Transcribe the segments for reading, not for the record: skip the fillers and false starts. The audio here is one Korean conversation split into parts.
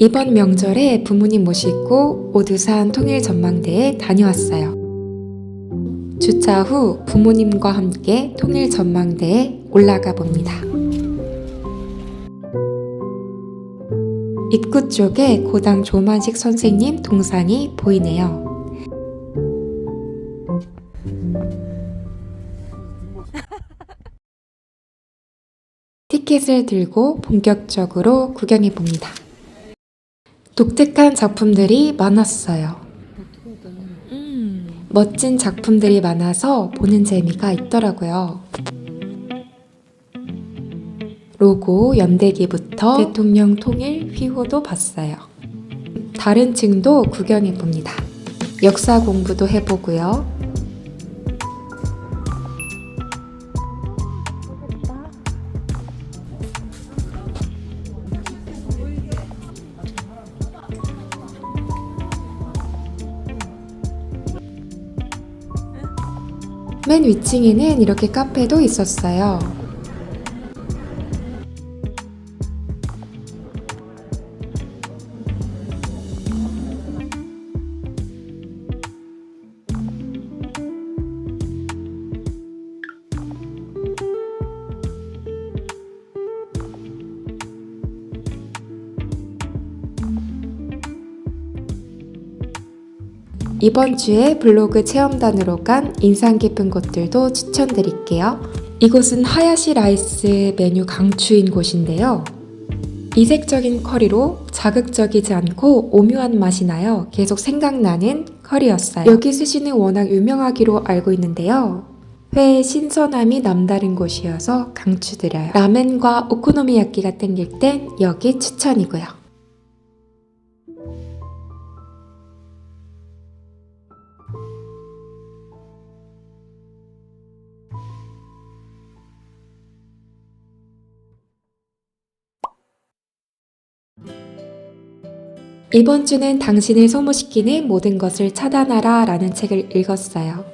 이번 명절에 부모님 모시고 오두산 통일전망대에 다녀왔어요. 주차 후 부모님과 함께 통일전망대에 올라가 봅니다. 입구 쪽에 고당 조만식 선생님 동상이 보이네요. 티켓을 들고 본격적으로 구경해 봅니다. 독특한 작품들이 많았어요. 멋진 작품들이 많아서 보는 재미가 있더라고요. 로고 연대기부터 대통령 통일 휘호도 봤어요. 다른 층도 구경해 봅니다. 역사 공부도 해보고요. 맨 위층에는 이렇게 카페도 있었어요. 이번 주에 블로그 체험단으로 간 인상 깊은 곳들도 추천드릴게요. 이곳은 하야시 라이스 메뉴 강추인 곳인데요. 이색적인 커리로 자극적이지 않고 오묘한 맛이 나요. 계속 생각나는 커리였어요. 여기 스시는 워낙 유명하기로 알고 있는데요. 회의 신선함이 남다른 곳이어서 강추드려요. 라멘과 오코노미야끼가 땡길 땐 여기 추천이고요. 이번 주는 당신을 소모시키는 모든 것을 차단하라 라는 책을 읽었어요.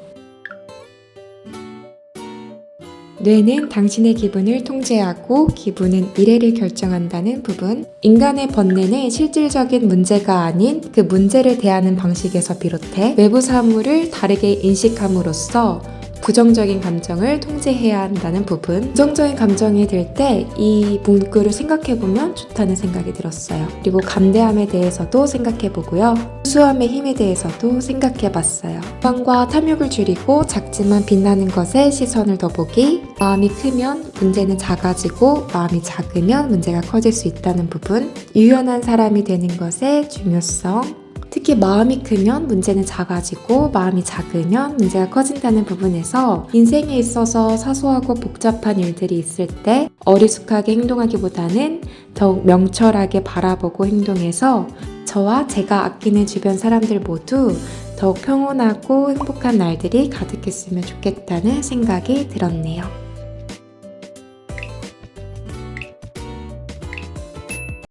뇌는 당신의 기분을 통제하고 기분은 미래를 결정한다는 부분. 인간의 번뇌는 실질적인 문제가 아닌 그 문제를 대하는 방식에서 비롯해 외부 사물을 다르게 인식함으로써 부정적인 감정을 통제해야 한다는 부분. 부정적인 감정이 들 때 이 문구를 생각해보면 좋다는 생각이 들었어요. 그리고 감대함에 대해서도 생각해보고요. 수수함의 힘에 대해서도 생각해봤어요. 불안과 탐욕을 줄이고 작지만 빛나는 것에 시선을 더 보기. 마음이 크면 문제는 작아지고 마음이 작으면 문제가 커질 수 있다는 부분. 유연한 사람이 되는 것의 중요성. 특히 마음이 크면 문제는 작아지고 마음이 작으면 문제가 커진다는 부분에서 인생에 있어서 사소하고 복잡한 일들이 있을 때 어리숙하게 행동하기보다는 더욱 명철하게 바라보고 행동해서 저와 제가 아끼는 주변 사람들 모두 더욱 평온하고 행복한 날들이 가득했으면 좋겠다는 생각이 들었네요.